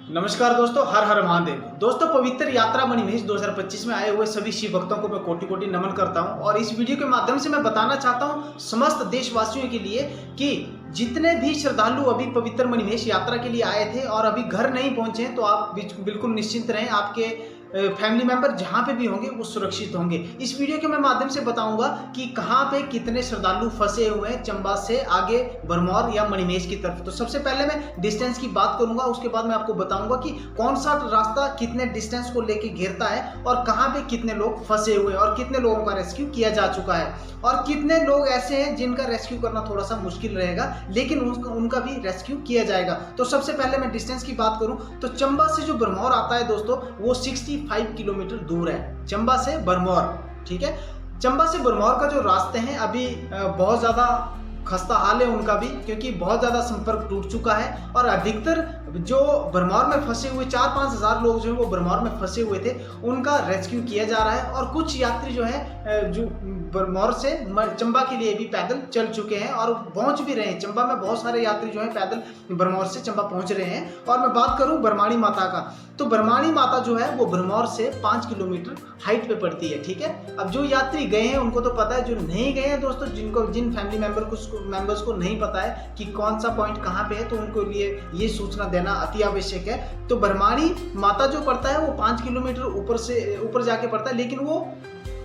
नमस्कार दोस्तों, हर हर महादेव। दोस्तों, पवित्र यात्रा मणिमहेश 2025 में आए हुए सभी शिव भक्तों को मैं कोटि कोटि नमन करता हूं और इस वीडियो के माध्यम से मैं बताना चाहता हूं समस्त देशवासियों के लिए कि जितने भी श्रद्धालु अभी पवित्र मणिमहेश यात्रा के लिए आए थे और अभी घर नहीं पहुंचे हैं तो आप बिल्कुल निश्चिंत रहें। आपके फैमिली मेंबर जहां पे भी होंगे वो सुरक्षित होंगे। इस वीडियो के मैं माध्यम से बताऊंगा कि कहां पे कितने श्रद्धालु फंसे हुए हैं चंबा से आगे भरमौर या मणिमहेश की तरफ। तो सबसे पहले मैं डिस्टेंस की बात करूंगा, उसके बाद मैं आपको बताऊंगा कि कौन सा रास्ता कितने डिस्टेंस को लेके घेरता है और कहां पे कितने लोग फंसे हुए हैं और कितने लोगों का रेस्क्यू किया जा चुका है और कितने लोग ऐसे हैं जिनका रेस्क्यू करना थोड़ा सा मुश्किल रहेगा लेकिन उनका भी रेस्क्यू किया जाएगा। तो सबसे पहले मैं डिस्टेंस की बात करूं तो चंबा से जो भरमौर आता है दोस्तों वो 65 किलोमीटर दूर है चंबा से भरमौर। ठीक है, चंबा से भरमौर का जो रास्ते हैं अभी बहुत ज्यादा खस्ता हाल है उनका भी, क्योंकि बहुत ज्यादा संपर्क टूट चुका है और अधिकतर जो भरमौर में फंसे हुए 4-5 हजार लोग जो है वो भरमौर में फंसे हुए थे उनका रेस्क्यू किया जा रहा है और कुछ यात्री जो है जो भरमौर से चंबा के लिए भी पैदल चल चुके हैं और पहुंच भी रहे हैं। चंबा में बहुत सारे यात्री जो है पैदल भरमौर से चंबा पहुंच रहे हैं। और मैं बात करूं बरमाणी माता का, तो बरमाणी माता जो है वो भरमौर से 5 किलोमीटर हाइट पे पड़ती है। ठीक है, अब जो यात्री गए हैं उनको तो पता है, जो नहीं गए हैं दोस्तों, जिन फैमिली मेंबर्स को नहीं पता है कि कौन सा पॉइंट कहाँ पे है, तो उनको लिए ये सूचना देना अति आवश्यक है। तो बरमाणी माता जो पड़ता है वो 5 किलोमीटर ऊपर जाके पड़ता है, लेकिन वो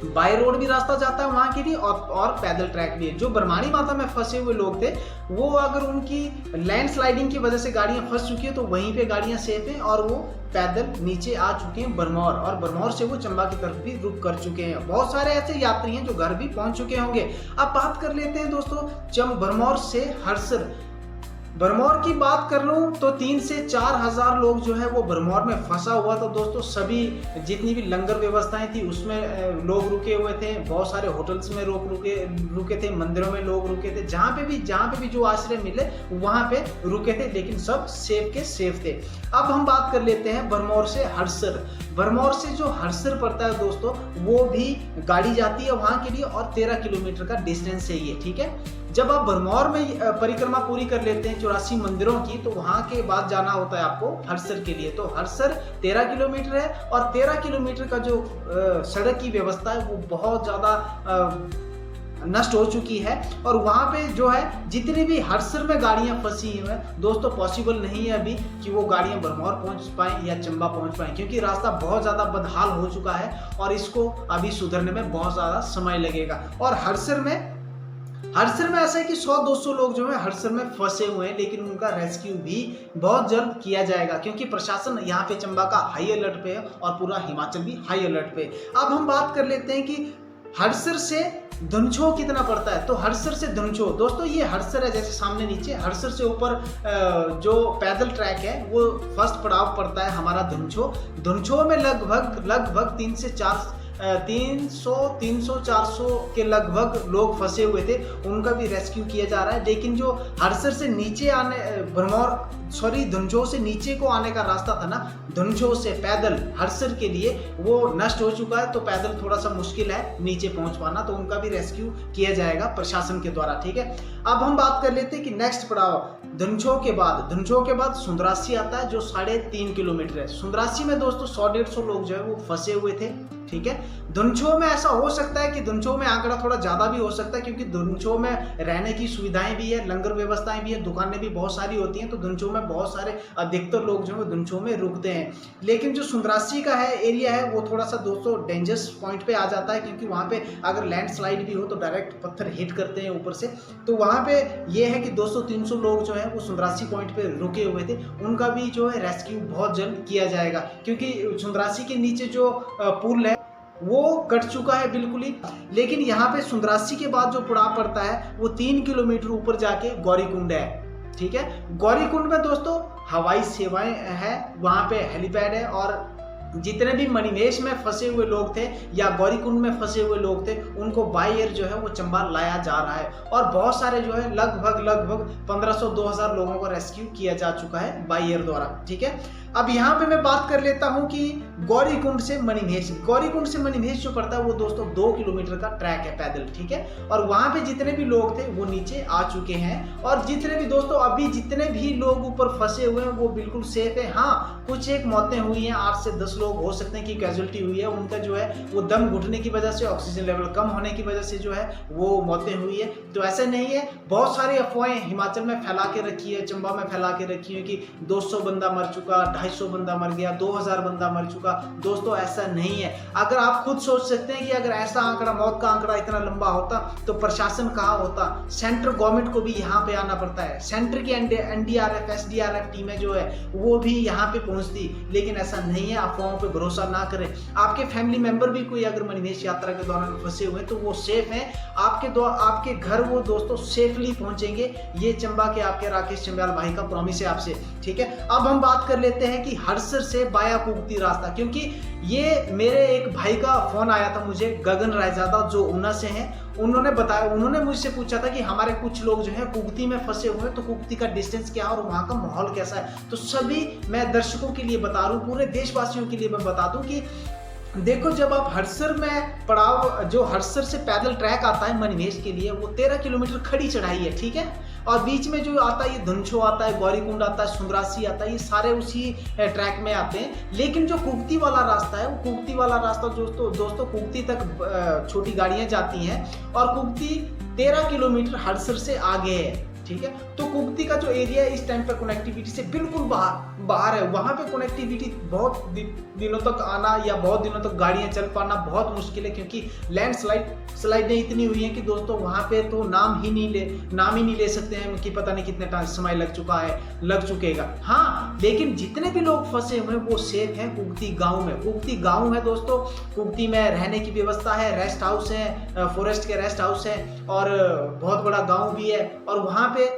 बाय रोड भी रास्ता जाता है वहां के लिए और पैदल ट्रैक भी है। जो बरमाणी माता में फंसे हुए लोग थे वो अगर उनकी लैंडस्लाइडिंग की वजह से गाड़ियां फंस चुकी है तो वहीं पे गाड़ियां सेफ हैं और वो पैदल नीचे आ चुके हैं भरमौर और भरमौर से वो चंबा की तरफ भी रुक कर चुके हैं। बहुत सारे ऐसे यात्री हैं जो घर भी पहुंच चुके होंगे। अब बात कर लेते हैं दोस्तों भरमौर से हरसर। भरमौर की बात कर लूं तो 3 से 4 हजार लोग जो है वो भरमौर में फंसा हुआ था दोस्तों। सभी जितनी भी लंगर व्यवस्थाएं थी उसमें लोग रुके हुए थे, बहुत सारे होटल्स में रुके थे, मंदिरों में लोग रुके थे, जहां पे भी जो आश्रय मिले वहां पे रुके थे, लेकिन सब सेफ के सेफ थे। अब हम बात कर लेते हैं भरमौर से हरसर। भरमौर से जो हरसर पड़ता है दोस्तों वो भी गाड़ी जाती है वहां के लिए और 13 किलोमीटर का डिस्टेंस है ये। ठीक है, जब आप भरमौर में परिक्रमा पूरी कर लेते हैं 84 मंदिरों की तो वहां के बाद जाना होता है आपको हरसर के लिए। तो हरसर 13 किलोमीटर है और 13 किलोमीटर का जो सड़क की व्यवस्था है वो बहुत ज्यादा नष्ट हो चुकी है और वहां पे जो है जितनी भी हरसर में गाड़ियां फंसी हुई हैं दोस्तों पॉसिबल नहीं है अभी कि वो गाड़ियां भरमौर पहुंच पाएं या चंबा पहुंच पाएं, क्योंकि रास्ता बहुत ज्यादा बदहाल हो चुका है और इसको अभी सुधरने में बहुत ज्यादा समय लगेगा। और हरसर में ऐसा है कि 100-200 लोग जो है हरसर में फंसे हुए हैं, लेकिन उनका रेस्क्यू भी बहुत जल्द किया जाएगा क्योंकि प्रशासन यहाँ पे चंबा का हाई अलर्ट पे है और पूरा हिमाचल भी हाई अलर्ट पे। अब हम बात कर लेते हैं कि हरसर से धुंछो कितना पड़ता है। तो हरसर से धुंछो दोस्तों ये हरसर है जैसे सामने नीचे, हरसर से ऊपर जो पैदल ट्रैक है वो फर्स्ट पड़ाव पड़ता है हमारा धुंछो में लगभग 300-400 के लगभग लोग फंसे हुए थे, उनका भी रेस्क्यू किया जा रहा है। लेकिन जो हरसर से नीचे धुंछो से नीचे को आने का रास्ता था ना, धुंछो से पैदल हरसर के लिए वो नष्ट हो चुका है, तो पैदल थोड़ा सा मुश्किल है नीचे पहुंच पाना, तो उनका भी रेस्क्यू किया जाएगा प्रशासन के द्वारा। ठीक है, अब हम बात कर लेते हैं कि नेक्स्ट पड़ाव धुंछो के बाद सुंदरासी आता है जो 3.5 किलोमीटर है। सुंदरासी में दोस्तों 100-150 लोग जो है वो फंसे हुए थे। ठीक है, धुंछो में ऐसा हो सकता है कि धुंछो में आंकड़ा थोड़ा ज्यादा भी हो सकता है क्योंकि धुंछो में रहने की सुविधाएं भी है, लंगर व्यवस्थाएं भी है, दुकानें भी बहुत सारी होती हैं, तो धुंछो में बहुत सारे अधिकतर लोग जो है धुंछो में रुकते हैं। लेकिन जो सुंदरासी का है एरिया है वो थोड़ा सा दोस्तों डेंजरस पॉइंट पे आ जाता है क्योंकि वहां पे अगर लैंडस्लाइड भी हो तो डायरेक्ट पत्थर हिट करते हैं ऊपर से। तो वहां पे ये है कि 200-300 लोग जो है वो सुंदरासी पॉइंट पे रुके हुए थे, उनका भी जो है रेस्क्यू बहुत जल्द किया जाएगा क्योंकि सुंदरासी के नीचे जो पुल है वो कट चुका है बिल्कुल ही। लेकिन यहाँ पे सुंदरासी के बाद जो पड़ाव पड़ता है वो 3 किलोमीटर ऊपर जाके गौरीकुंड है। ठीक है, गौरीकुंड में दोस्तों हवाई सेवाएं है, वहां पे हेलीपैड है और जितने भी मणिमहेश में फंसे हुए लोग थे या गौरीकुंड में फंसे हुए लोग थे, उनको बाय एयर जो है वो चंबा लाया जा रहा है। और बहुत सारे जो है लगभग 1500-2000 लोगों को रेस्क्यू किया जा चुका है बाय एयर द्वारा। ठीक है, अब यहाँ पे मैं बात कर लेता हूँ कि गौरीकुंड से मणिमहेश जो पड़ता है वो दोस्तों 2 किलोमीटर का ट्रैक है पैदल। ठीक है, और वहाँ पे जितने भी लोग थे वो नीचे आ चुके हैं, और जितने भी दोस्तों अभी जितने भी लोग ऊपर फंसे हुए हैं वो बिल्कुल सेफ है। हाँ, कुछ एक मौतें हुई हैं, 8 से 10 लोग हो सकते हैं कि कैजुअलिटी हुई है, उनका जो है वो दम घुटने की वजह से, ऑक्सीजन लेवल कम होने की वजह से जो है वो मौतें हुई है। तो ऐसे नहीं है, बहुत सारी अफवाहें हिमाचल में फैला के रखी है, चंबा में फैला के रखी है कि 200 बंदा मर चुका, 250 बंदा मर गया, 2000 बंदा मर चुका। दोस्तों ऐसा नहीं है। अगर आप खुद सोच सकते हैं कि अगर ऐसा आंकड़ा, मौत का आंकड़ा इतना लंबा होता तो प्रशासन कहाँ होता। सेंट्रल गवर्नमेंट को भी यहाँ पे आना पड़ता है, सेंटर की एनडीआरएफ एसडीआरएफ टीमें जो है वो भी यहाँ पे पहुंचती, लेकिन ऐसा नहीं है। अफवाहों पे भरोसा ना करें। आपके फैमिली मेंबर भी कोई अगर मणिमहेश यात्रा के दौरान फंसे हुए तो वो सेफ हैं, आपके घर वो दोस्तों सेफली पहुंचेंगे। ये चंबा के आपके राकेश चंबयाल भाई का प्रॉमिस है आपसे। ठीक है, अब हम बात कर लेते हैं कि हड़सर से बाया कुगती रास्ता, क्योंकि ये मेरे एक भाई का फोन आया था मुझे, गगन रायजादा जो ऊना से हैं, उन्होंने बताया, उन्होंने मुझसे पूछा था कि हमारे कुछ लोग जो है कुगती में फंसे हुए हैं, तो कुगती का डिस्टेंस क्या है और वहाँ का माहौल कैसा है। तो सभी मैं दर्शकों के लिए बता रहा हूँ, पूरे देशवासियों के लिए मैं बता दूं कि देखो, जब आप हड़सर में पड़ाव, जो हड़सर से पैदल ट्रैक आता है मणिमहेश के लिए, वो 13 किलोमीटर खड़ी चढ़ाई है। ठीक है, और बीच में जो आता है ये धुंछो आता है, गौरीकुंड आता है, सुंदरासी आता है, ये सारे उसी ट्रैक में आते हैं। लेकिन जो कुगती वाला रास्ता है, वो कुगती वाला रास्ता दोस्तों कुगती तक छोटी गाड़ियां जाती हैं, और कुगती 13 किलोमीटर हड़सर से आगे है। ठीक है, तो कुगती का जो एरिया है इस टाइम पे कनेक्टिविटी से बिल्कुल बाहर है। वहां पे कनेक्टिविटी बहुत दिनों तक आना या बहुत दिनों तक गाड़ियां चल पाना बहुत मुश्किल है, क्योंकि स्लाइडें इतनी हुई हैं कि दोस्तों वहां पे तो नाम ही नहीं ले सकते हैं कि पता नहीं कितने समय लग चुकेगा। हाँ, लेकिन जितने भी लोग फंसे हुए हैं वो सेफ हैं कुगती गाँव में। कुगती गाँव है दोस्तों, कुगती में रहने की व्यवस्था है, रेस्ट हाउस है, फॉरेस्ट के रेस्ट हाउस है, और बहुत बड़ा गाँव भी है। और वहाँ पे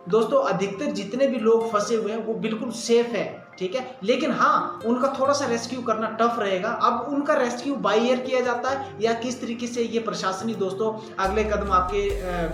दोस्तों अधिकतर जितने भी लोग फंसे हुए हैं वो बिल्कुल सेफ है। ठीक है, लेकिन हाँ, उनका थोड़ा सा रेस्क्यू करना टफ रहेगा। अब उनका रेस्क्यू बाय एयर किया जाता है या किस तरीके से, ये प्रशासन ही दोस्तों अगले कदम आपके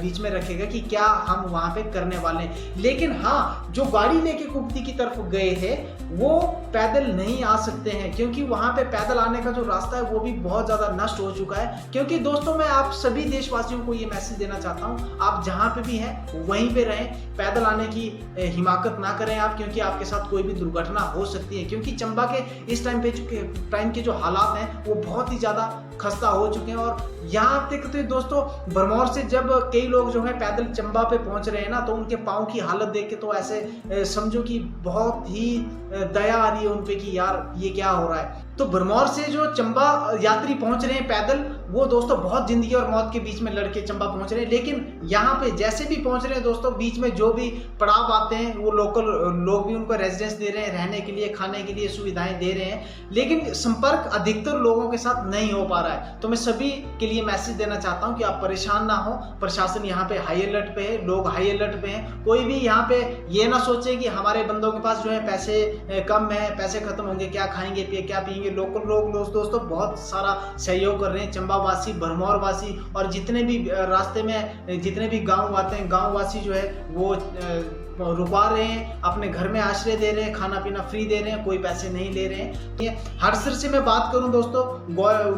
बीच में रखेगा कि क्या हम वहां पे करने वाले हैं। लेकिन हाँ, जो गाड़ी लेके कुगती की तरफ गए थे वो पैदल नहीं आ सकते हैं, क्योंकि वहां पे पैदल आने का जो रास्ता है वो भी बहुत ज्यादा नष्ट हो चुका है। क्योंकि दोस्तों मैं आप सभी देशवासियों को ये मैसेज देना चाहता हूँ, आप जहाँ पे भी हैं वहीं पे रहें, पैदल आने की हिमाकत ना करें आप, क्योंकि आपके साथ कोई भी दुर्घटना हो सकती है। क्योंकि चंबा के इस टाइम के जो हालात हैं वो बहुत ही ज्यादा खस्ता हो चुके हैं। और यहाँ तक तो दोस्तों भरमौर से जब कई लोग जो है पैदल चंबा पे पहुंच रहे हैं ना, तो उनके पाँव की हालत देख के तो ऐसे समझो कि बहुत ही दया आ रही है उनपे कि यार ये क्या हो रहा है। तो भरमौर से जो चंबा यात्री पहुंच रहे हैं पैदल, वो दोस्तों बहुत जिंदगी और मौत के बीच में लड़के चंबा पहुंच रहे हैं। लेकिन यहाँ पे जैसे भी पहुंच रहे हैं दोस्तों, बीच में जो भी पड़ाव आते हैं वो लोकल लोग भी उनको रेजिडेंस दे रहे हैं, रहने के लिए, खाने के लिए सुविधाएं दे रहे हैं, लेकिन संपर्क अधिकतर लोगों के साथ नहीं हो पा रहा है। तो मैं सभी के लिए मैसेज देना चाहता हूं कि आप परेशान ना हो, प्रशासन यहाँ पे हाई अलर्ट पे है, लोग हाई अलर्ट पे हैं। कोई भी यहाँ पे ये ना सोचे कि हमारे बंदों के पास जो है पैसे कम है, पैसे खत्म होंगे, क्या खाएंगे क्या पिएंगे। लोकल लोग दोस्तों बहुत सारा सहयोग कर रहे हैं, चंबा वासी, भरमौर वासी, और जितने भी रास्ते में जितने भी गाँव आते हैं, गाँव वासी जो है वो रुकवा रहे हैं, अपने घर में आश्रय दे रहे हैं, खाना पीना फ्री दे रहे हैं, कोई पैसे नहीं ले रहे हैं। हड़सर से मैं बात करूं दोस्तों,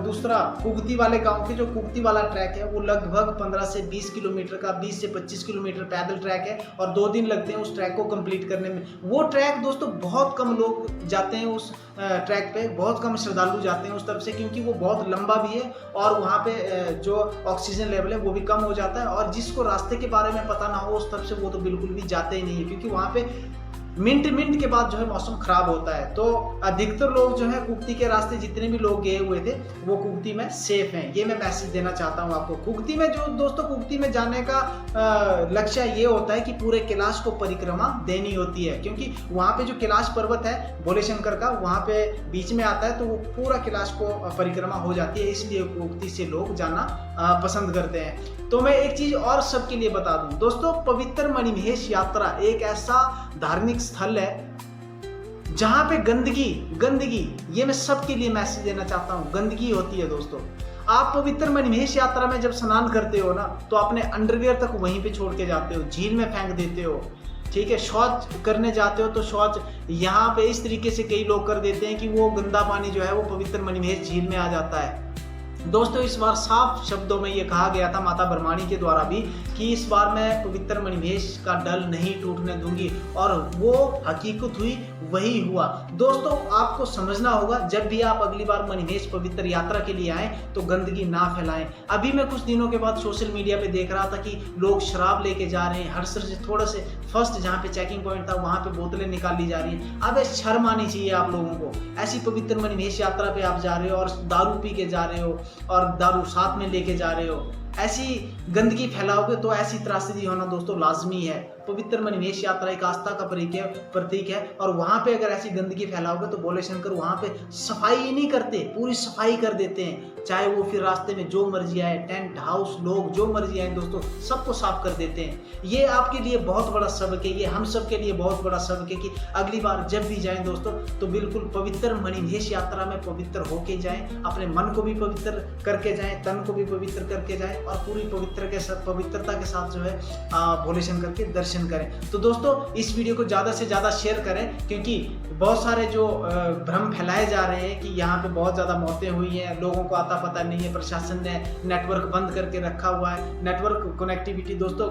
दूसरा कुगती वाले गांव के जो कुगती वाला ट्रैक है वो लगभग 15 से 20 किलोमीटर का, 20 से 25 किलोमीटर पैदल ट्रैक है, और 2 दिन लगते हैं उस ट्रैक को कंप्लीट करने में। वो ट्रैक दोस्तों बहुत कम लोग जाते हैं उस ट्रैक पे, बहुत कम श्रद्धालु जाते हैं उस तरफ से, क्योंकि वो बहुत लंबा भी है और वहाँ पे जो ऑक्सीजन लेवल है वो भी कम हो जाता है। और जिसको रास्ते के बारे में पता ना हो उस तरफ से वो तो बिल्कुल भी जाते ही नहीं है, क्योंकि वहाँ पे मिनट के बाद जो है मौसम खराब होता है। तो अधिकतर लोग जो है कुगती के रास्ते जितने भी लोग गए हुए थे वो कुगती में सेफ हैं, ये मैं मैसेज देना चाहता हूँ आपको। कुगती में जो दोस्तों, कुगती में जाने का लक्ष्य ये होता है कि पूरे कैलाश को परिक्रमा देनी होती है, क्योंकि वहाँ पे जो कैलाश पर्वत है भोले शंकर का, वहाँ पे बीच में आता है, तो वो पूरा कैलाश को परिक्रमा हो जाती है, इसलिए कुगती से लोग जाना पसंद करते हैं। तो मैं एक चीज और सबके लिए बता दूं दोस्तों, पवित्र मणिमहेश यात्रा एक ऐसा धार्मिक स्थल है जहाँ पे गंदगी ये मैं सबके लिए मैसेज देना चाहता हूँ, गंदगी होती है दोस्तों। आप पवित्र मणिमहेश यात्रा में जब स्नान करते हो ना, तो अपने अंडरवियर तक वहीं पे छोड़ के जाते हो, झील में फेंक देते हो, ठीक है। शौच करने जाते हो तो शौच यहाँ पे इस तरीके से कई लोग कर देते हैं कि वो गंदा पानी जो है वो पवित्र मणिमहेश झील में आ जाता है। दोस्तों इस बार साफ शब्दों में ये कहा गया था माता ब्रह्माणी के द्वारा भी कि इस बार मैं पवित्र मणिमहेश का डल नहीं टूटने दूंगी, और वो हकीकत हुई, वही हुआ। दोस्तों आपको समझना होगा, जब भी आप अगली बार मणिमहेश पवित्र यात्रा के लिए आए तो गंदगी ना फैलाएं। अभी मैं कुछ दिनों के बाद सोशल मीडिया पे देख रहा था कि लोग शराब लेके जा रहे हैं, हर से थोड़ा से फर्स्ट जहाँ पे चेकिंग पॉइंट था वहां पे बोतलें निकाल ली जा रही हैं। अब शर्म आनी चाहिए आप लोगों को। ऐसी पवित्र मणिमहेश यात्रा पे आप जा रहे हो और दारू पी के जा रहे हो और दारू साथ में लेके जा रहे हो, ऐसी गंदगी फैलाओगे तो ऐसी त्रासदी होना दोस्तों लाजमी है। पवित्र मणिमहेश यात्रा एक आस्था का प्रतीक है, और वहां पे अगर ऐसी गंदगी फैलाओगे तो भोले शंकर वहां पे सफाई ही नहीं करते, पूरी सफाई कर देते हैं। चाहे वो फिर रास्ते में जो मर्जी आए, टेंट हाउस लोग जो मर्जी आए दोस्तों, सबको साफ कर देते हैं। ये आपके लिए बहुत बड़ा सबक है, ये हम सब के लिए बहुत बड़ा सबक है कि अगली बार जब भी जाएं दोस्तों तो बिल्कुल पवित्र मणिमहेश यात्रा में पवित्र होके जाएं, अपने मन को भी पवित्र करके जाएं, तन को भी पवित्र करके जाएं, और पूरी पवित्रता के साथ जो है भोले शंकर के दर्शन करें। तो दोस्तों इस वीडियो को ज़्यादा से ज़्यादा शेयर करें, क्योंकि बहुत सारे जो भ्रम फैलाए जा रहे हैं कि यहाँ पे बहुत ज़्यादा मौतें हुई हैं, लोगों को आता पता नहीं है, प्रशासन ने नेटवर्क बंद करके रखा हुआ है। नेटवर्क कनेक्टिविटी दोस्तों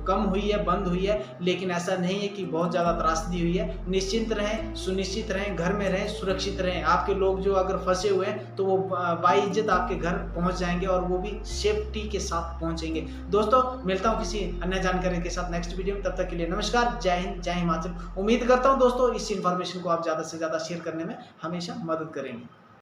कम हुई है, बंद हुई है, लेकिन ऐसा नहीं है कि बहुत ज़्यादा त्रासदी हुई है। निश्चिंत रहें, सुनिश्चित रहें, घर में रहें, सुरक्षित रहें। आपके लोग जो अगर फंसे हुए हैं तो वो बाइज्जत आपके घर पहुँच जाएंगे, और वो भी सेफ्टी के साथ पहुँचेंगे। दोस्तों मिलता हूँ किसी अन्य जानकारी के साथ नेक्स्ट वीडियो में, तब तक के लिए नमस्कार, जय हिंद, जय हिमाचल। उम्मीद करता हूँ दोस्तों इस इन्फॉर्मेशन को आप ज़्यादा से ज़्यादा शेयर करने में हमेशा मदद करेंगे।